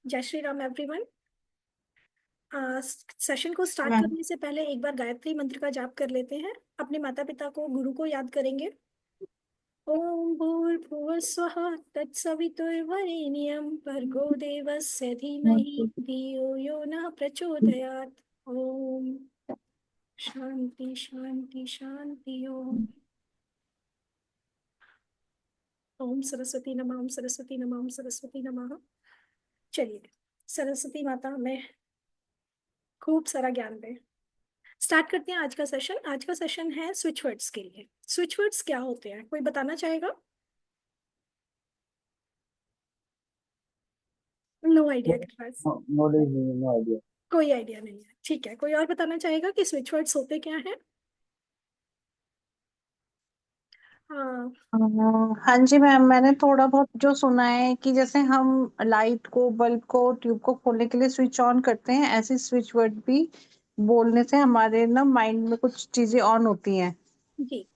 जय Shri Ram everyone. Session को start हाँ। करने से पहले एक बार गायत्री मंत्र का जाप कर लेते हैं। अपने माता पिता को, गुरु को याद करेंगे। ओम भूर्भुवः स्वः तत्सवितुर्वरेण्यं भर्गो देवस्य धीमहि धियो यो नः प्रचोदयात्। ओम शांति शांति शांति। ओम। ओम सरस्वती नमः, ओम सरस्वती नमः, ओम सरस्वती नमः। चलिए, सरस्वती माता हमें खूब सारा ज्ञान दे। स्टार्ट करते हैं आज का सेशन। आज का सेशन है स्विच वर्ड्स के लिए। स्विच वर्ड्स क्या होते हैं, कोई बताना चाहेगा? नो आइडिया के पास? नॉलेज नहीं, नो आइडिया। कोई आइडिया नहीं है, ठीक है। कोई और बताना चाहेगा कि स्विच वर्ड्स होते क्या हैं? हाँ। हाँ जी मैम, मैंने थोड़ा बहुत जो सुना है कि जैसे हम लाइट को, बल्ब को, ट्यूब को खोलने के लिए स्विच ऑन करते हैं, ऐसे स्विच वर्ड भी बोलने से हमारे ना माइंड में कुछ चीजें ऑन होती हैं। जी।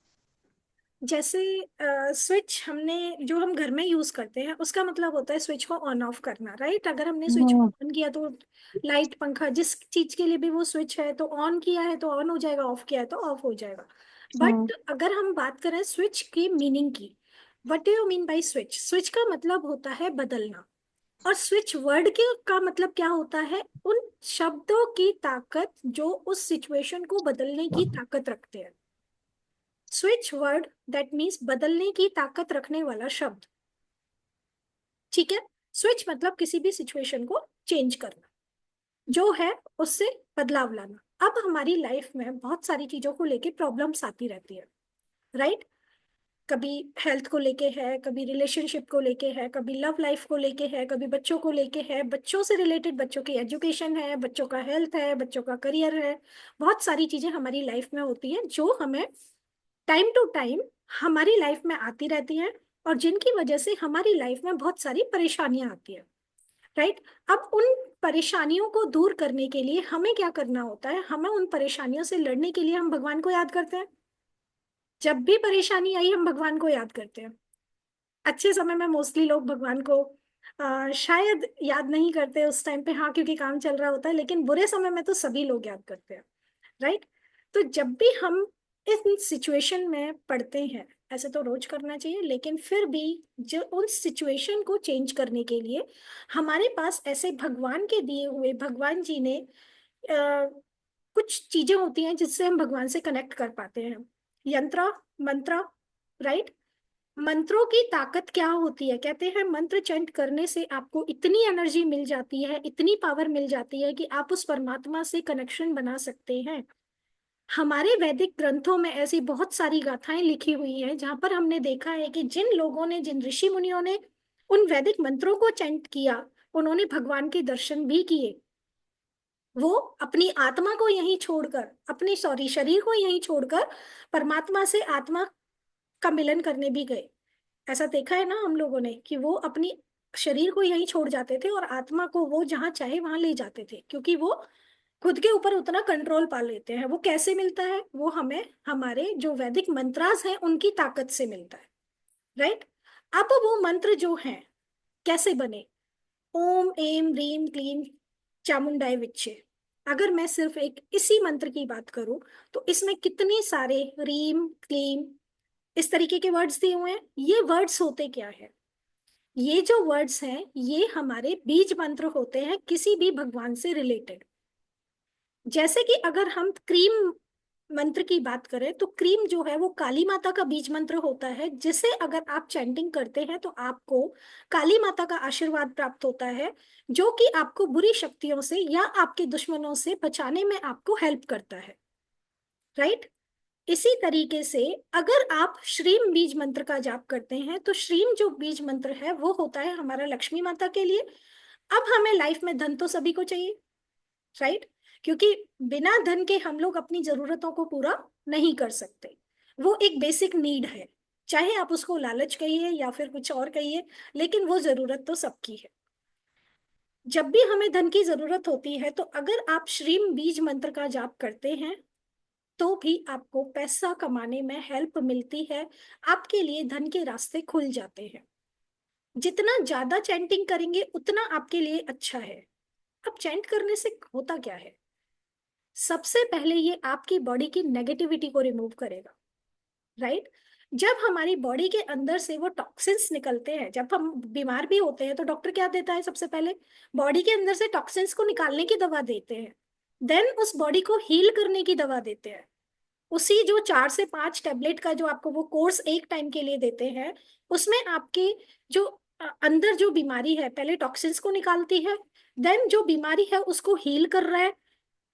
जैसे स्विच हमने जो हम घर में यूज करते हैं उसका मतलब होता है स्विच को ऑन ऑफ करना, राइट? अगर हमने स्विच हम्म। ऑन किया तो लाइट, पंखा, जिस चीज के लिए भी वो स्विच है, तो ऑन किया है तो ऑन हो जाएगा, ऑफ किया है तो ऑफ हो जाएगा। हम्म। बट अगर हम बात करें स्विच की मीनिंग की, what do you mean by switch? Switch का मतलब होता है बदलना। और स्विच वर्ड के का मतलब क्या होता है? उन शब्दों की ताकत जो उस सिचुएशन को बदलने की ताकत रखते हैं। स्विच वर्ड दैट मीन्स बदलने की ताकत रखने वाला शब्द। ठीक है। स्विच मतलब किसी भी सिचुएशन को चेंज करना, जो है उससे बदलाव लाना। अब हमारी लाइफ में बहुत सारी चीजों को लेके प्रॉब्लम्स आती रहती है, राइट? कभी हेल्थ को लेके है, कभी रिलेशनशिप को लेके है, कभी लव लाइफ को लेके है, कभी बच्चों को लेके है, बच्चों से रिलेटेड, बच्चों की एजुकेशन है, बच्चों का हेल्थ है, बच्चों का करियर है। बहुत सारी चीजें हमारी लाइफ में होती हैं जो हमें टाइम टू टाइम हमारी लाइफ में आती रहती हैं, और जिनकी वजह से हमारी लाइफ में बहुत सारी परेशानियां आती हैं, राइट? अब उन परेशानियों को दूर करने के लिए हमें क्या करना होता है? हमें उन परेशानियों से लड़ने के लिए हम भगवान को याद करते हैं। जब भी परेशानी आई हम भगवान को याद करते हैं। अच्छे समय में मोस्टली लोग भगवान को शायद याद नहीं करते उस टाइम पे, हाँ, क्योंकि काम चल रहा होता है, लेकिन बुरे समय में तो सभी लोग याद करते हैं, राइट? तो जब भी हम इस सिचुएशन में पढ़ते हैं, ऐसे तो रोज करना चाहिए, लेकिन फिर भी जो उन सिचुएशन को चेंज करने के लिए हमारे पास ऐसे भगवान के दिए हुए, भगवान जी ने कुछ चीजें होती हैं जिससे हम भगवान से कनेक्ट कर पाते हैं। यंत्र, मंत्र, राइट? मंत्रों की ताकत क्या होती है? कहते हैं मंत्र चंट करने से आपको इतनी एनर्जी मिल जाती है, इतनी पावर मिल जाती है कि आप उस परमात्मा से कनेक्शन बना सकते हैं। हमारे वैदिक ग्रंथों में ऐसी बहुत सारी गाथाएं लिखी हुई हैं जहां पर हमने देखा है कि जिन लोगों ने, जिन ऋषि मुनियों ने उन वैदिक मंत्रों को चैंट किया, उन्होंने भगवान के दर्शन भी किए। वो अपनी आत्मा को यहीं छोड़कर, अपनी सॉरी शरीर को यहीं छोड़कर परमात्मा से आत्मा का मिलन करने भी गए। ऐसा देखा है ना हम लोगों ने कि वो अपनी शरीर को यहीं छोड़ जाते थे और आत्मा को वो जहां चाहे वहां ले जाते थे, क्योंकि वो खुद के ऊपर उतना कंट्रोल पा लेते हैं। वो कैसे मिलता है? वो हमें हमारे जो वैदिक मंत्रास हैं उनकी ताकत से मिलता है, राइट? अब वो मंत्र जो हैं कैसे बने? ओम एम रीम क्लीम चामुंडाय विच्चे। अगर मैं सिर्फ एक इसी मंत्र की बात करूं तो इसमें कितने सारे रीम, क्लीम, इस तरीके के वर्ड्स दिए हुए हैं। ये वर्ड्स होते क्या है? ये जो वर्ड्स हैं ये हमारे बीज मंत्र होते हैं किसी भी भगवान से रिलेटेड। जैसे कि अगर हम क्रीम मंत्र की बात करें तो क्रीम जो है वो काली माता का बीज मंत्र होता है, जिसे अगर आप चैंटिंग करते हैं तो आपको काली माता का आशीर्वाद प्राप्त होता है, जो कि आपको बुरी शक्तियों से या आपके दुश्मनों से बचाने में आपको हेल्प करता है, राइट? इसी तरीके से अगर आप श्रीम बीज मंत्र का जाप करते हैं तो श्रीम जो बीज मंत्र है वो होता है हमारा लक्ष्मी माता के लिए। अब हमें लाइफ में धन तो सभी को चाहिए, राइट? क्योंकि बिना धन के हम लोग अपनी जरूरतों को पूरा नहीं कर सकते। वो एक बेसिक नीड है, चाहे आप उसको लालच कहिए या फिर कुछ और कहिए, लेकिन वो जरूरत तो सबकी है। जब भी हमें धन की जरूरत होती है तो अगर आप श्रीम बीज मंत्र का जाप करते हैं तो भी आपको पैसा कमाने में हेल्प मिलती है, आपके लिए धन के रास्ते खुल जाते हैं। जितना ज्यादा चैंटिंग करेंगे उतना आपके लिए अच्छा है। अब चैंट करने से होता क्या है? सबसे पहले ये आपकी बॉडी की नेगेटिविटी को रिमूव करेगा, राइट। जब हमारी बॉडी के अंदर से वो टॉक्सिन्स निकलते हैं, जब हम बीमार भी होते हैं तो डॉक्टर क्या देता है? सबसे पहले बॉडी के अंदर से टॉक्सिन्स को निकालने की दवा देते हैं, देन उस बॉडी को हील करने की दवा देते हैं। उसी जो 4 से 5 टेबलेट का जो आपको वो कोर्स एक टाइम के लिए देते हैं, उसमें आपके जो अंदर जो बीमारी है पहले टॉक्सिन्स को निकालती है, देन जो बीमारी है उसको हील कर रहा है,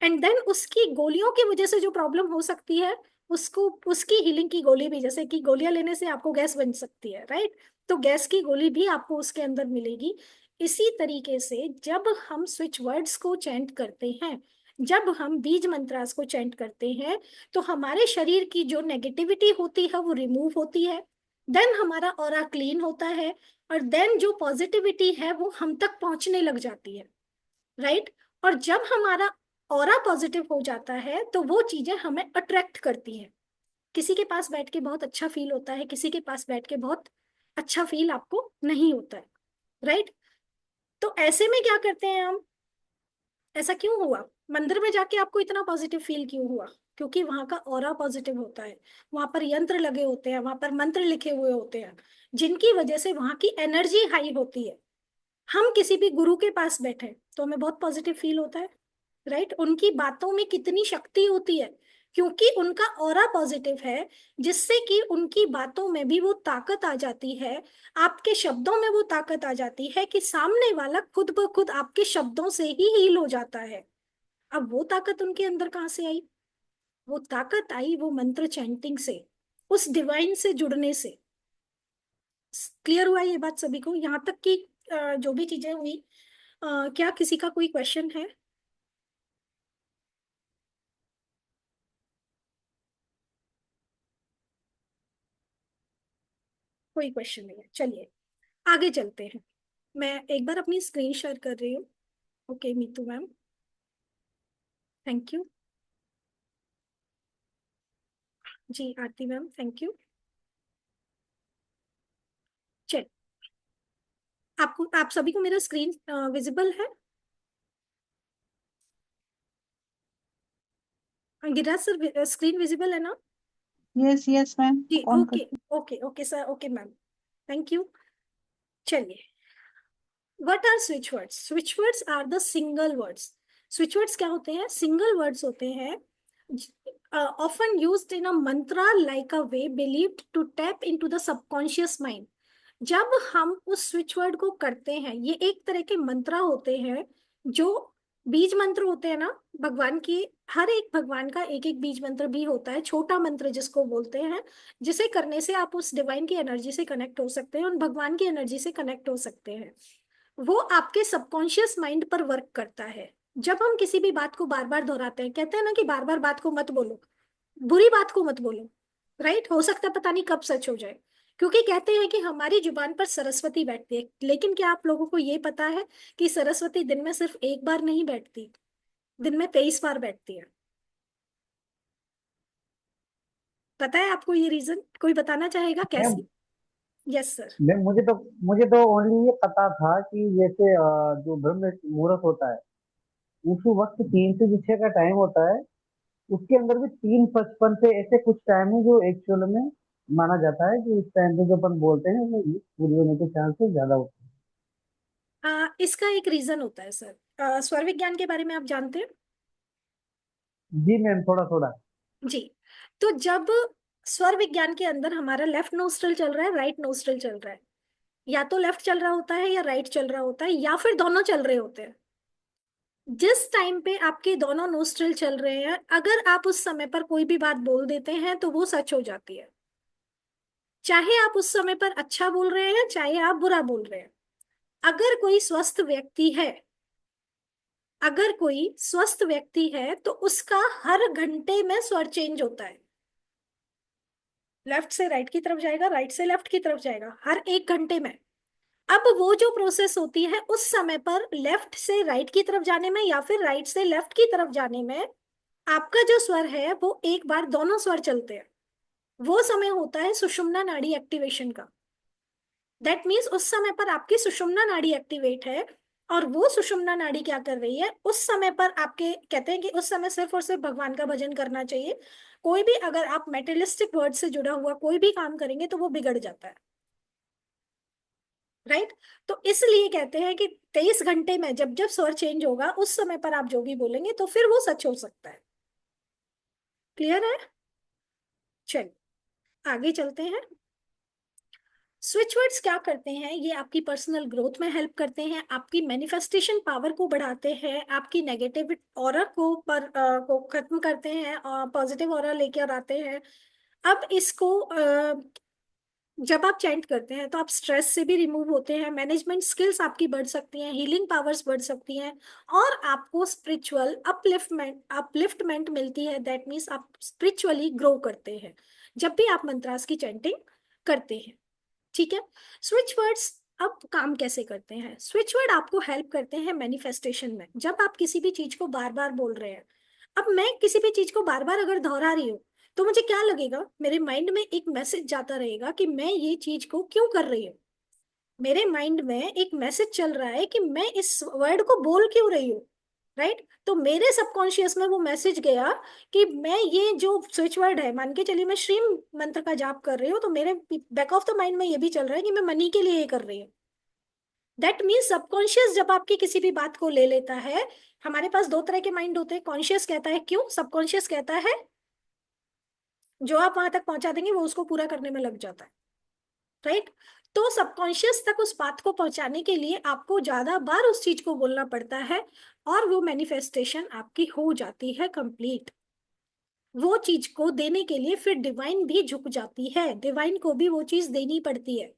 एंड देन उसकी गोलियों की वजह से जो प्रॉब्लम हो सकती है उसको, उसकी हीलिंग की गोली भी, जैसे कि गोलियां लेने से आपको गैस बन सकती है, राइट, तो गैस की गोली भी आपको उसके अंदर मिलेगी। इसी तरीके से जब हम स्विच वर्ड्स को चैंट करते हैं, जब हम बीज मंत्रास को चैंट करते हैं, तो हमारे शरीर की जो नेगेटिविटी होती है वो रिमूव होती है, देन हमारा ऑरा क्लीन होता है, और देन जो पॉजिटिविटी है वो हम तक पहुंचने लग जाती है, राइट। और जब हमारा ऑरा पॉजिटिव हो जाता है तो वो चीजें हमें अट्रैक्ट करती हैं। किसी के पास बैठ के बहुत अच्छा फील होता है, किसी के पास बैठ के बहुत अच्छा फील आपको नहीं होता है, राइट। तो ऐसे में क्या करते हैं हम? ऐसा क्यों हुआ? मंदिर में जाके आपको इतना पॉजिटिव फील क्यों हुआ? क्योंकि वहां का ऑरा पॉजिटिव होता है, वहां पर यंत्र लगे होते हैं, वहां पर मंत्र लिखे हुए होते हैं, जिनकी वजह से वहां की एनर्जी हाई होती है। हम किसी भी गुरु के पास बैठे तो हमें बहुत पॉजिटिव फील होता है, राइट। उनकी बातों में कितनी शक्ति होती है, क्योंकि उनका ऑरा पॉजिटिव है, जिससे कि उनकी बातों में भी वो ताकत आ जाती है, आपके शब्दों में वो ताकत आ जाती है कि सामने वाला खुद ब खुद आपके शब्दों से ही हील हो जाता है। अब वो ताकत उनके अंदर कहाँ से आई? वो ताकत आई वो मंत्र चैंटिंग से, उस डिवाइन से जुड़ने से। क्लियर हुआ ये बात सभी को, यहाँ तक कि जो भी चीजें हुई, क्या किसी का कोई क्वेश्चन है? कोई क्वेश्चन नहीं है, चलिए आगे चलते हैं। मैं एक बार अपनी स्क्रीन शेयर कर रही हूँ। Okay Meetu ma'am, thank you. जी आरती मैम, थैंक यू। चल, आपको, आप सभी को मेरा स्क्रीन विजिबल है? गिरिराज सर, स्क्रीन विजिबल है ना? यस यस मैम, जी ऑन कर। Okay. Okay okay sir, okay ma'am, thank you. चलिए, what are switch words? Switch words are the single words. Switch words क्या होते हैं? सिंगल वर्ड्स होते हैं, often used in a mantra like a way believed to tap into the subconscious mind. जब हम उस switch word को करते हैं, ये एक तरह के मंत्रा होते हैं, जो बीज मंत्र होते हैं ना भगवान की, हर एक भगवान का एक एक बीज मंत्र भी होता है, छोटा मंत्र जिसको बोलते हैं, जिसे करने से आप उस डिवाइन की एनर्जी से कनेक्ट हो सकते हैं और भगवान की एनर्जी से कनेक्ट हो सकते हैं। वो आपके सबकॉन्शियस माइंड पर वर्क करता है। जब हम किसी भी बात को बार बार दोहराते हैं, कहते हैं ना कि बार बार बात को मत बोलो, बुरी बात को मत बोलो, राइट, हो सकता है पता नहीं कब सच हो जाए। क्योंकि कहते हैं कि हमारी जुबान पर सरस्वती बैठती है, लेकिन क्या आप लोगों को ये पता है कि सरस्वती दिन में सिर्फ एक बार नहीं बैठती, दिन में 23 बार बैठती है? पता है आपको ये रीजन? कोई बताना चाहेगा मैम कैसे? Yes sir. मैम मुझे तो ओनली ये पता था कि जैसे जो ब्रह्म मुहूर्त होता है उस वक्त 3 से 6 का टाइम होता है। उसके अंदर भी 3:55 से ऐसे कुछ टाइम है जो एक्चुअल में माना जाता है कि इस टाइम पे जो अपन बोलते हैं वो पूरी होने के चांसेस ज्यादा होते इसका एक रीजन होता है सर। स्वर विज्ञान के बारे में आप जानते हैं? हैं। जी मैम, थोड़ा थोड़ा। जी। तो जब स्वर विज्ञान के अंदर हमारा लेफ्ट नोस्ट्रल चल रहा है, राइट नोस्ट्रल चल रहा है, या तो लेफ्ट चल रहा होता है या राइट चल रहा होता है, या फिर दोनों चल रहे होते हैं। जिस टाइम पे आपके दोनों नोस्ट्रल चल रहे हैं, अगर आप उस समय पर कोई भी बात बोल देते हैं तो वो सच हो जाती है, चाहे आप उस समय पर अच्छा बोल रहे हैं चाहे आप बुरा बोल रहे हैं। अगर कोई स्वस्थ व्यक्ति है, अगर कोई स्वस्थ व्यक्ति है तो उसका हर घंटे में स्वर चेंज होता है, लेफ्ट से राइट की तरफ जाएगा, राइट से लेफ्ट की तरफ जाएगा, हर एक घंटे में। अब वो जो प्रोसेस होती है उस समय पर लेफ्ट से राइट की तरफ जाने में या फिर राइट से लेफ्ट की तरफ जाने में, आपका जो स्वर है वो एक बार दोनों स्वर चलते हैं। वो समय होता है सुषुम्ना नाड़ी एक्टिवेशन का। दैट मीन्स उस समय पर आपकी सुषुम्ना नाड़ी एक्टिवेट है, और वो सुषुम्ना नाड़ी क्या कर रही है उस समय पर, आपके कहते हैं कि उस समय सिर्फ और सिर्फ भगवान का भजन करना चाहिए। कोई भी अगर आप मेटेरियलिस्टिक वर्ड से जुड़ा हुआ कोई भी काम करेंगे तो वो बिगड़ जाता है, राइट। तो इसलिए कहते हैं कि 23 घंटे में जब जब स्वर चेंज होगा उस समय पर आप जो भी बोलेंगे तो फिर वो सच हो सकता है। क्लियर है? चलिए आगे चलते हैं। स्विच वर्ड्स क्या करते हैं, ये आपकी पर्सनल ग्रोथ में हेल्प करते हैं, आपकी मैनिफेस्टेशन पावर को बढ़ाते हैं, आपकी नेगेटिव ऑरा को खत्म करते हैं और पॉजिटिव ऑरा लेकर आते हैं। अब इसको जब आप चैंट करते हैं तो आप स्ट्रेस से भी रिमूव होते हैं, मैनेजमेंट स्किल्स आपकी बढ़ सकती हैं, हीलिंग पावर्स बढ़ सकती हैं, और आपको स्पिरिचुअल अपलिफ्टमेंट मिलती है। दैट मीन्स आप स्पिरिचुअली ग्रो करते हैं जब भी आप मंत्रास की चैंटिंग करते हैं। ठीक है। स्विच वर्ड्स अब काम कैसे करते हैं? स्विच वर्ड आपको हेल्प करते हैं मैनिफेस्टेशन में। जब आप किसी भी चीज को बार बार बोल रहे हैं, अब मैं किसी भी चीज को बार बार अगर दोहरा रही हूँ तो मुझे क्या लगेगा, मेरे माइंड में एक मैसेज जाता रहेगा कि मैं ये चीज को क्यों कर रही हूँ। मेरे माइंड में एक मैसेज चल रहा है कि मैं इस वर्ड को बोल क्यों रही हूँ, राइट। तो मेरे सबकॉन्शियस में वो मैसेज गया कि मैं ये जो स्विच वर्ड है, मान के चलिए मैं श्रीम मंत्र का जाप कर रही हूँ, तो मेरे बैक ऑफ द माइंड में ये भी चल रहा है कि मैं मनी के लिए ये कर रही हूँ। दैट मीन्स सबकॉन्शियस जब आपकी किसी भी बात को ले लेता है, हमारे पास दो तरह के माइंड होते हैं। कॉन्शियस कहता है क्यों, सबकॉन्शियस कहता है जो आप वहां तक पहुंचा देंगे वो उसको पूरा करने में लग जाता है, राइट। तो सबकॉन्शियस तक उस बात को पहुंचाने के लिए आपको ज्यादा बार उस चीज को बोलना पड़ता है, और वो मैनिफेस्टेशन आपकी हो जाती है कंप्लीट। वो चीज को देने के लिए फिर डिवाइन भी झुक जाती है, डिवाइन को भी वो चीज देनी पड़ती है।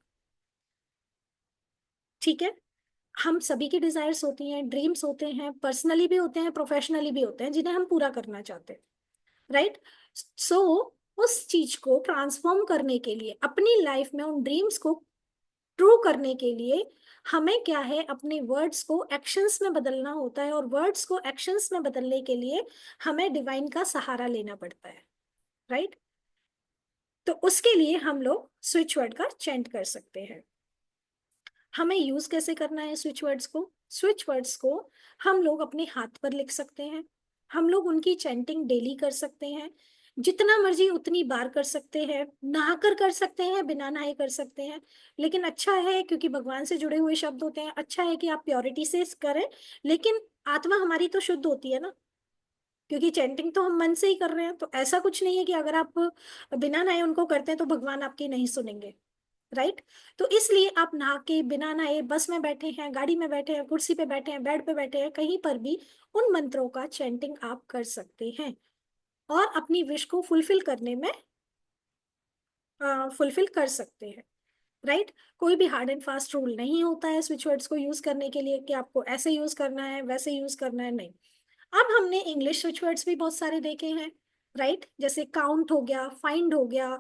ठीक है। हम सभी की डिजायर्स होती हैं, ड्रीम्स होते हैं, पर्सनली भी होते हैं, प्रोफेशनली भी होते हैं, जिन्हें हम पूरा करना चाहते हैं, राइट। सो उस चीज को ट्रांसफॉर्म करने के लिए, अपनी लाइफ में उन ड्रीम्स को ट्रू करने के लिए, हमें क्या है, अपने वर्ड्स को एक्शंस में बदलना होता है, और वर्ड्स को एक्शंस में बदलने के लिए हमें डिवाइन का सहारा लेना पड़ता है, राइट। तो उसके लिए हम लोग स्विच वर्ड का चेंट कर सकते हैं। हमें यूज कैसे करना है स्विच वर्ड्स को? स्विच वर्ड्स को हम लोग अपने हाथ पर लिख सकते हैं, हम लोग उनकी चैंटिंग डेली कर सकते हैं, जितना मर्जी उतनी बार कर सकते हैं, नहाकर कर सकते हैं, बिना नहाए कर सकते हैं। लेकिन अच्छा है, क्योंकि भगवान से जुड़े हुए शब्द होते हैं, अच्छा है कि आप प्योरिटी से करें। लेकिन आत्मा हमारी तो शुद्ध होती है ना, क्योंकि चैंटिंग तो हम मन से ही कर रहे हैं। तो ऐसा कुछ नहीं है कि अगर आप बिना नहाए उनको करते हैं तो भगवान आपकी नहीं सुनेंगे, राइट। तो इसलिए आप नहा के, बिना नहाए, बस में बैठे हैं, गाड़ी में बैठे हैं, कुर्सी पे बैठे हैं, बेड पे बैठे हैं, कहीं पर भी उन मंत्रों का चैंटिंग आप कर सकते हैं, और अपनी विश को फुलफिल करने में फुलफिल कर सकते हैं, राइट। कोई भी हार्ड एंड फास्ट रूल नहीं होता है स्विच वर्ड्स को यूज करने के लिए कि आपको ऐसे यूज करना है, वैसे यूज करना है, नहीं। अब हमने इंग्लिश स्विच वर्ड्स भी बहुत सारे देखे हैं, राइट। जैसे काउंट हो गया, फाइंड हो गया।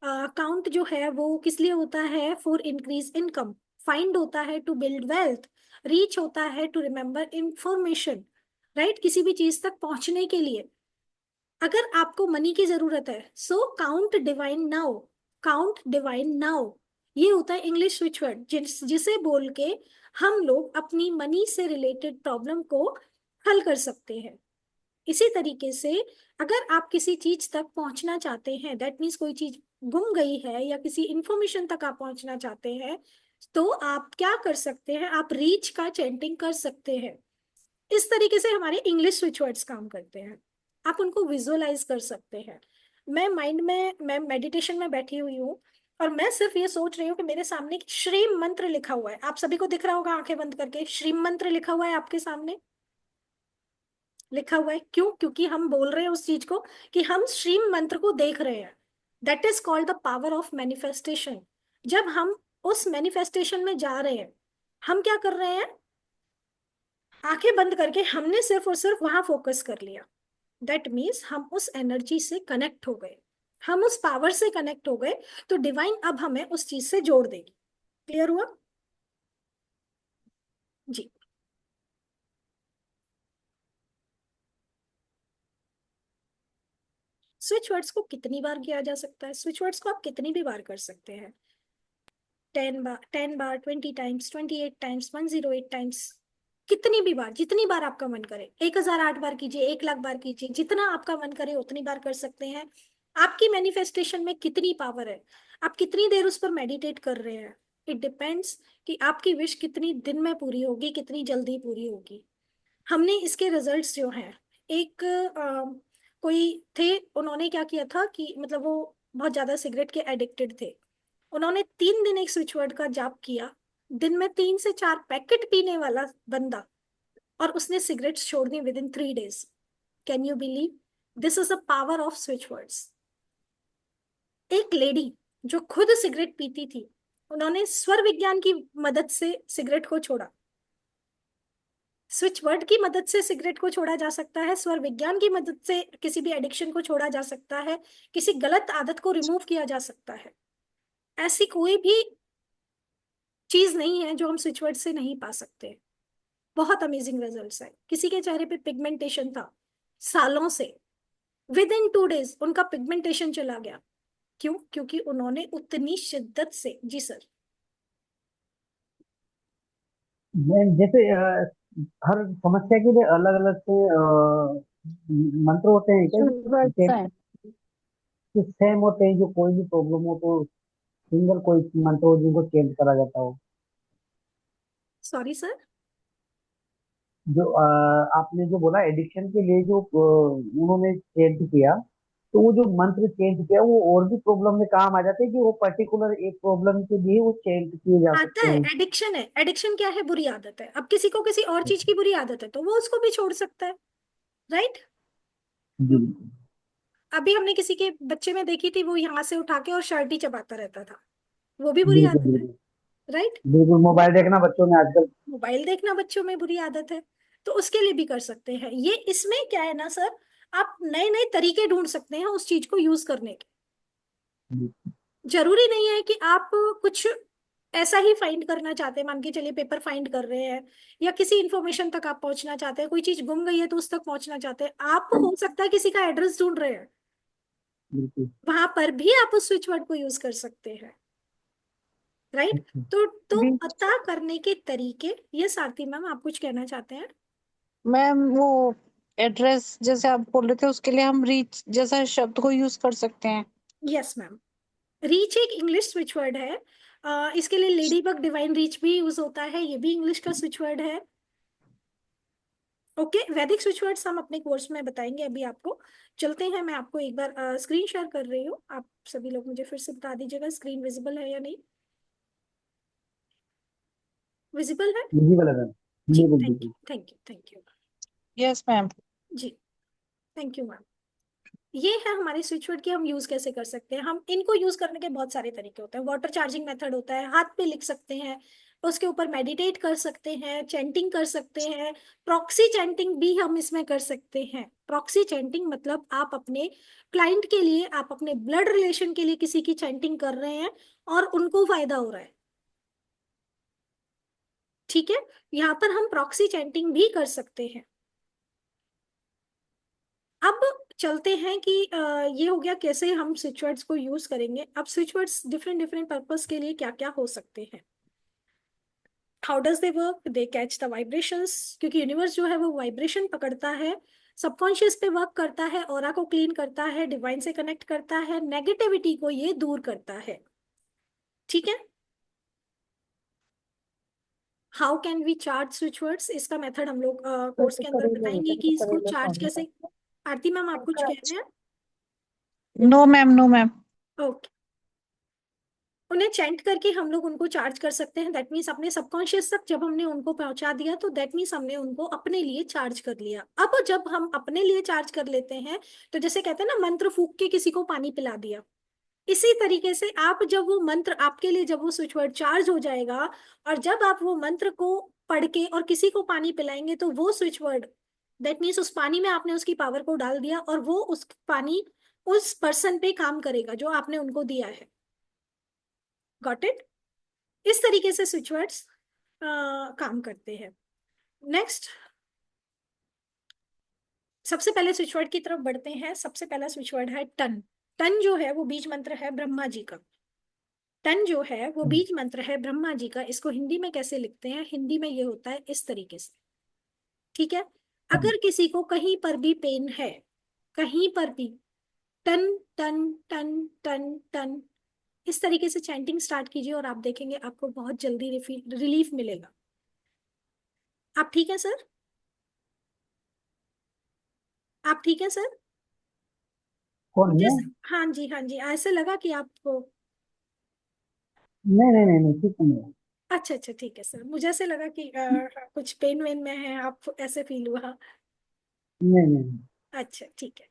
काउंट जो है वो किस लिए होता है? For increase income. फाइंड होता है टू बिल्ड वेल्थ। रीच होता है टू रिमेम्बर इंफॉर्मेशन, राइट, किसी भी चीज तक पहुंचने के लिए। अगर आपको मनी की जरूरत है, so count divine now. Count divine now, ये होता है इंग्लिश स्विच वर्ड, जिसे बोल के हम लोग अपनी मनी से रिलेटेड प्रॉब्लम को हल कर सकते हैं। इसी तरीके से अगर आप किसी चीज तक पहुंचना चाहते हैं, दैट मीन्स कोई चीज गुम गई है या किसी इंफॉर्मेशन तक आप पहुंचना चाहते हैं, तो आप क्या कर सकते हैं? आप रीच का चैंटिंग कर सकते हैं। इस तरीके से हमारे इंग्लिश स्विच वर्ड्स काम करते हैं। आप उनको विजुअलाइज कर सकते हैं। मैं माइंड में, मैं मेडिटेशन में बैठी हुई हूँ, और मैं सिर्फ ये सोच रही हूँ कि मेरे सामने श्रीम मंत्र लिखा हुआ है। आप सभी को दिख रहा होगा, आंखें बंद करके श्रीम मंत्र लिखा हुआ है आपके सामने। लिखा हुआ है क्यों? क्योंकि हम बोल रहे हैं उस चीज को कि हम श्रीम मंत्र को देख रहे हैं। That is called the power of manifestation. जब हम उस मैनिफेस्टेशन में जा रहे हैं, हम क्या कर रहे हैं? आंखें बंद करके हमने सिर्फ और सिर्फ वहां फोकस कर लिया। दैट मीन्स हम उस एनर्जी से कनेक्ट हो गए, हम उस पावर से कनेक्ट हो गए। तो डिवाइन अब हमें उस चीज से जोड़ देगी। क्लियर हुआ जी? स्विच वर्ड्स को कितनी बार किया जा सकता है? स्विच वर्ड्स को आप कितनी भी बार कर सकते हैं। 10 बार 20 टाइम्स 28 टाइम्स 108 टाइम्स, कितनी भी बार, जितनी बार आपका मन करे, 1008 बार कीजिए, 1 लाख बार कीजिए, जितना आपका मन करे उतनी बार कर सकते हैं। आपकी मैनिफेस्टेशन में कितनी पावर है, आप कितनी देर उस पर मेडिटेट कर रहे हैं, इट डिपेंड्स कि आपकी विश कितनी दिन में पूरी होगी, कितनी जल्दी पूरी होगी। हमने इसके रिजल्ट्स जो हैं, एक कोई थे, उन्होंने क्या किया था कि मतलब वो बहुत ज्यादा सिगरेट के एडिक्टेड थे। उन्होंने 3 दिन एक स्विच वर्ड का जाप किया, दिन में 3 से 4 पैकेट पीने वाला बंदा, और उसने सिगरेट छोड़ दी within 3 days. Can you believe? This is the power of switch words. एक लेडी जो खुद सिगरेट पीती थी, उन्होंने स्वर विज्ञान की मदद से सिगरेट को छोड़ा। स्विच वर्ड की मदद से सिगरेट को छोड़ा जा सकता है, स्वर विज्ञान की मदद से किसी भी एडिक्शन को छोड़ा जा सकता है, किसी गलत आदत को रिमूव किया जा सकता है। ऐसी कोई भी चीज नहीं है जो हम स्विच वर्ड से नहीं पा सकते। बहुत अमेजिंग रिजल्ट्स है। किसी के चेहरे पे पिगमेंटेशन था सालों से, विद इन 2 डेज उनका पिगमेंटेशन चला गया। क्यों? क्योंकि उन्होंने उतनी शिद्दत से, जी सर। जैसे हर समस्या के लिए अलग अलग से मंत्र होते हैं क्या वर्ड्स हैं। कि सेम होते हैं, जो कोई भी प्रॉब्लम हो तो सिंगल कोई मंत्र हो जिनको चेंज करा जाता हो? Sorry sir. जो आपने जो बोला एडिक्शन के लिए जो उन्होंने चेंज किया, तो वो जो मंत्र चेंज किया वो और भी प्रॉब्लम में काम आ जाते हैं कि वो पर्टिकुलर एक प्रॉब्लम के लिए वो चेंज किए जा आता सकते है, हैं? एडिक्शन है। एडिक्शन क्या है? बुरी आदत है। अब किसी को किसी और चीज की बुरी आदत है तो वो उसको भी छोड़ सकता है, राइट? जी। अभी हमने किसी के बच्चे में देखी थी, वो यहाँ से उठा के और शर्ट ही चबाता रहता था, वो भी बुरी बिल्कुल आदत है, बिल्कुल। राइट? बिल्कुल मोबाइल देखना बच्चों में आजकल। मोबाइल देखना बच्चों में बुरी आदत है, तो उसके लिए भी कर सकते हैं ये। इसमें क्या है ना सर, आप नए नए तरीके ढूंढ सकते हैं उस चीज को यूज करने के। जरूरी नहीं है कि आप कुछ ऐसा ही फाइंड करना चाहते हैं, मान के चलिए पेपर फाइंड कर रहे हैं, या किसी इंफॉर्मेशन तक आप पहुंचना चाहते हैं, कोई चीज गुम गई है तो उस तक पहुंचना चाहते हैं, आप हो सकता है किसी का एड्रेस ढूंढ रहे हैं, बिल्कुल। वहां पर भी आप उस स्विच वर्ड को यूज कर सकते हैं, राइट? अच्छा। तो अभी पता करने के तरीके, ये सारथी मैम आप कुछ कहना चाहते हैं? मैम वो एड्रेस जैसे आप बोल रहे थे उसके लिए हम रीच जैसा शब्द को यूज कर सकते हैं। Yes ma'am. रीच एक इंग्लिश स्विच वर्ड है। इसके लिए लेडी बग डिवाइन रीच भी यूज होता है, ये भी इंग्लिश का स्विच वर्ड है। ओके, वैदिक स्विच वर्ड्स हम अपने कोर्स में बताएंगे। अभी आपको चलते हैं, मैं आपको एक बार स्क्रीन शेयर कर रही हूँ, आप सभी लोग मुझे फिर से बता दीजिएगा स्क्रीन विजिबल है या नहीं। विजिबल है? विजिबल है मैम। जी, बिल्कुल थैंक बिल्कुल। You thank you thank you. Yes ma'am. जी, थैंक यू मैम। ये है हमारे स्विच वर्ड की हम यूज कैसे कर सकते हैं। हम इनको यूज करने के बहुत सारे तरीके होते हैं। वाटर चार्जिंग मेथड होता है, हाथ पे लिख सकते हैं, उसके ऊपर मेडिटेट कर सकते हैं, चैंटिंग कर सकते हैं, प्रॉक्सी चैंटिंग भी हम इसमें कर सकते हैं। प्रॉक्सी चैंटिंग मतलब आप अपने क्लाइंट के लिए, आप अपने ब्लड रिलेशन के लिए किसी की चैंटिंग कर रहे हैं और उनको फायदा हो रहा है, ठीक है? यहाँ पर हम प्रॉक्सी चैंटिंग भी कर सकते हैं। अब चलते हैं कि ये हो गया कैसे हम स्विच वर्ड्स को यूज करेंगे। अब switch words different different purpose के लिए क्या क्या हो सकते हैं। How does they work? They catch the vibrations, क्योंकि यूनिवर्स जो है वो वाइब्रेशन पकड़ता है, सबकॉन्शियस पे वर्क करता है, ऑरा को क्लीन करता है, डिवाइन से कनेक्ट करता है, नेगेटिविटी को ये दूर करता है, ठीक है? How can we charge switch words, इसका मेथड हम लोग कोर्स के अंदर बताएंगे कि इसको चार्ज कैसे। आरती मैम आप कुछ कह रहे हैं? No ma'am, no ma'am. Okay, उन्हें चैंट करके हम लोग उनको चार्ज कर सकते हैं। दैट मीन्स अपने सबकॉन्शियस तक जब हमने उनको पहुंचा दिया तो दैट मीन्स हमने उनको अपने लिए चार्ज कर लिया। अब जब हम अपने लिए चार्ज कर लेते हैं, तो जैसे कहते हैं ना, मंत्र फूक के किसी को पानी पिला दिया, इसी तरीके से आप जब वो मंत्र आपके लिए, जब वो स्विच वर्ड चार्ज हो जाएगा, और जब आप वो मंत्र को पढ़ के और किसी को पानी पिलाएंगे, तो वो स्विच वर्ड, दैट मीन्स उस पानी में आपने उसकी पावर को डाल दिया, और वो उस पानी उस पर्सन पे काम करेगा जो आपने उनको दिया है। Got it? इस तरीके से स्विच वर्ड्स काम करते हैं। नेक्स्ट, सबसे पहले स्विच वर्ड की तरफ बढ़ते हैं। सबसे पहला स्विच वर्ड है टन। टन जो है वो बीज मंत्र है ब्रह्मा जी का। टन जो है वो बीज मंत्र है ब्रह्मा जी का। इसको हिंदी में कैसे लिखते हैं? हिंदी में ये होता है इस तरीके से, ठीक है। अगर किसी को कहीं पर भी पेन है, कहीं पर भी, टन टन टन टन टन, इस तरीके से चैंटिंग स्टार्ट कीजिए और आप देखेंगे आपको बहुत जल्दी रिलीफ मिलेगा। आप ठीक है सर? आप ठीक है सर? कौन मुझे है? हाँ जी, हाँ जी, ऐसे लगा कि आपको, नहीं नहीं नहीं नहीं, ठीक नहीं है। अच्छा अच्छा ठीक है सर, मुझे ऐसे लगा कि कुछ पेन वेन में है आप, ऐसे फील हुआ। नहीं नहीं नहीं। अच्छा ठीक है,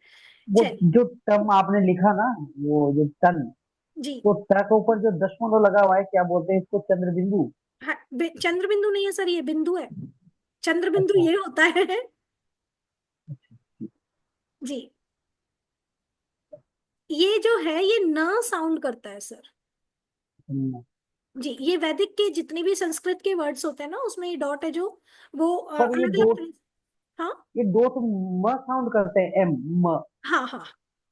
वो चलिए। जो टर्म आपने लिखा ना, वो जो टन, जी। तो ट के ऊपर जो दशमलव लगा हुआ है, क्या बोलते हैं इसको? चंद्र बिंदु? हाँ, चंद्र बिंदु नहीं है सर, ये बिंदु है। चंद्र बिंदु अच्छा ये होता है। अच्छा, ठीक। जी। ये जो है ये न साउंड करता है सर। जी, ये वैदिक के जितने भी संस्कृत के वर्ड्स होते हैं ना, उसमें ये डॉट है जो, वो पर ये अलग दो, अलग। हाँ ये दो तो म साउंड करते हैं, एम, म। हाँ हाँ।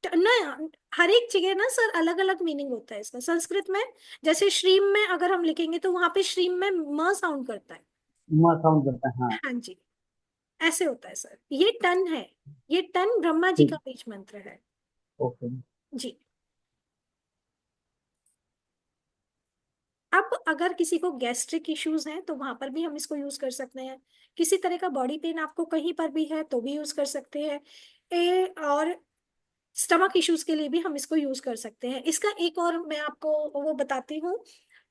ना, हर एक जगह ना सर अलग अलग मीनिंग होता है इसका। संस्कृत में जैसे श्रीम में अगर हम लिखेंगे तो वहां पे श्रीम में म साउंड करता है। म साउंड करता है, हाँ। हाँ जी, ऐसे होता है सर। ये टन है, ये टन ब्रह्मा जी का ठीक। बीज मंत्र है। ओके। जी। अब अगर किसी को गैस्ट्रिक इश्यूज हैं तो वहां पर भी हम इसको यूज कर सकते हैं। किसी तरह का बॉडी पेन आपको कहीं पर भी है तो भी यूज कर सकते हैं। और स्टमक इश्यूज के लिए भी हम इसको यूज कर सकते हैं। इसका एक और मैं आपको वो बताती हूँ।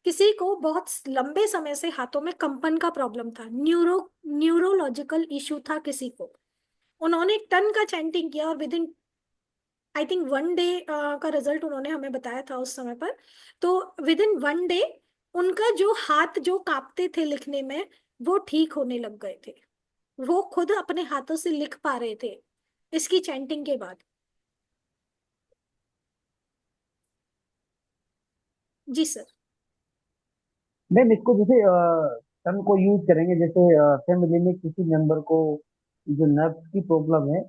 किसी को बहुत लंबे समय से हाथों में कंपन का प्रॉब्लम था, न्यूरोलॉजिकल इश्यू था किसी को, उन्होंने टन का चैंटिंग किया और with in I think 1 day का रिजल्ट उन्होंने हमें बताया था उस समय पर। तो विद इन 1 डे उनका जो हाथ जो कांपते थे लिखने में, वो ठीक होने लग गए थे। वो खुद अपने हाथों से लिख पा रहे थे इसकी चैंटिंग के बाद। जी सर। मैम इसको जैसे टर्म को यूज करेंगे, जैसे फैमिली में किसी मेंबर को जो नर्व की प्रॉब्लम है,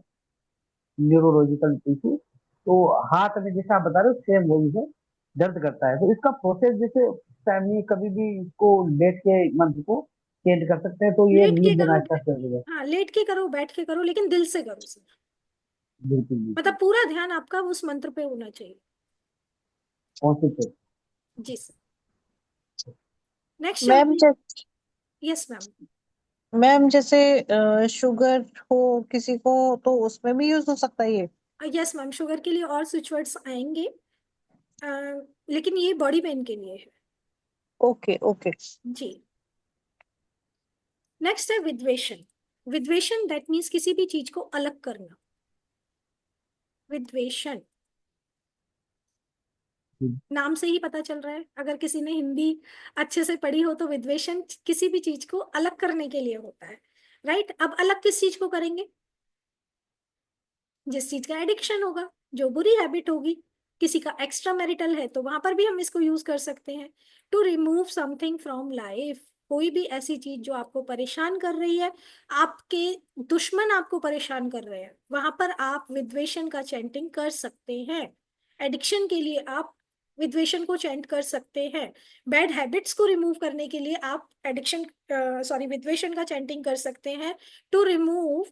न्यूरोलॉजिकल इशू, तो हाथ में जैसे आप बता रहे हो सेम वही है, दर्द करता है, तो इसका प्रोसेस जैसे फैमिली कभी भी इसको लेट के मंत्र को चेंज कर सकते हैं, तो ये लेट के रिलीफ देना करो, स्टार्ट कर देगा। हाँ लेट के करो, बैठ के करो, लेकिन दिल से करो सर। बिल्कुल मतलब बिल्कुल। पूरा ध्यान आपका उस मंत्र पे होना चाहिए। पॉजिटिव। जी सर। नेक्स्ट मैम चलते हैं। जैसे यस मैम। मैम जैसे शुगर हो किसी को, तो उसमें भी यूज हो सकता है ये? यस मैम, शुगर के लिए और स्विच वर्ड्स आएंगे, अ, लेकिन ये बॉडी पेन के लिए है। Okay okay. जी। नेक्स्ट है विद्वेषण। विद्वेषण दैट मीन्स किसी भी चीज को अलग करना। विद्वेषण नाम से ही पता चल रहा है, अगर किसी ने हिंदी अच्छे से पढ़ी हो, तो विद्वेषण किसी भी चीज को अलग करने के लिए होता है। राइट। अब अलग किस चीज को करेंगे? जिस चीज का एडिक्शन होगा, जो बुरी हैबिट होगी। किसी का एक्स्ट्रा मैरिटल है तो वहां पर भी हम इसको यूज कर सकते हैं। To remove something from life, कोई भी ऐसी चीज जो आपको परेशान कर रही है, आपके दुश्मन आपको परेशान कर रहे हैं, वहां पर आप विद्वेषण का चैंटिंग कर सकते हैं। एडिक्शन के लिए आप विद्वेषण को चैंट कर सकते हैं। बैड हैबिट्स को रिमूव करने के लिए आप एडिक्शन, सॉरी, विद्वेषण का चैंटिंग कर सकते हैं। टू रिमूव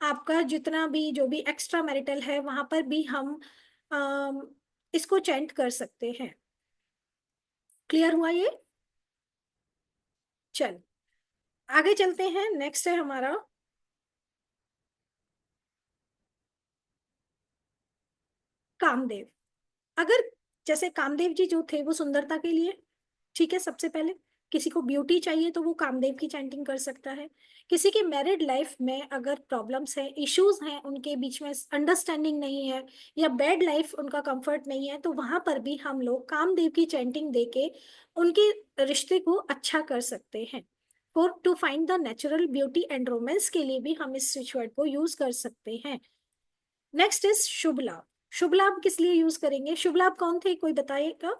आपका जितना भी जो भी एक्स्ट्रा मैरिटल है, वहां पर भी हम अम, इसको चेंट कर सकते हैं। क्लियर हुआ ये? चल, आगे चलते हैं। नेक्स्ट है हमारा कामदेव। अगर जैसे कामदेव जी जो थे वो सुंदरता के लिए, ठीक है, सबसे पहले किसी को ब्यूटी चाहिए तो वो कामदेव की चैंटिंग कर सकता है। किसी के मैरिड लाइफ में अगर प्रॉब्लम्स हैं, इश्यूज हैं, उनके बीच में अंडरस्टैंडिंग नहीं है, या बैड लाइफ उनका कंफर्ट नहीं है, तो वहां पर भी हम लोग कामदेव की चैंटिंग देके उनके रिश्ते को अच्छा कर सकते हैं। For to find the natural beauty and romance के लिए भी हम इस स्विच वर्ड को यूज कर सकते हैं। नेक्स्ट इज शुभ लाभ। शुभ लाभ किस लिए यूज करेंगे? शुभ लाभ कौन थे, कोई बताइएगा?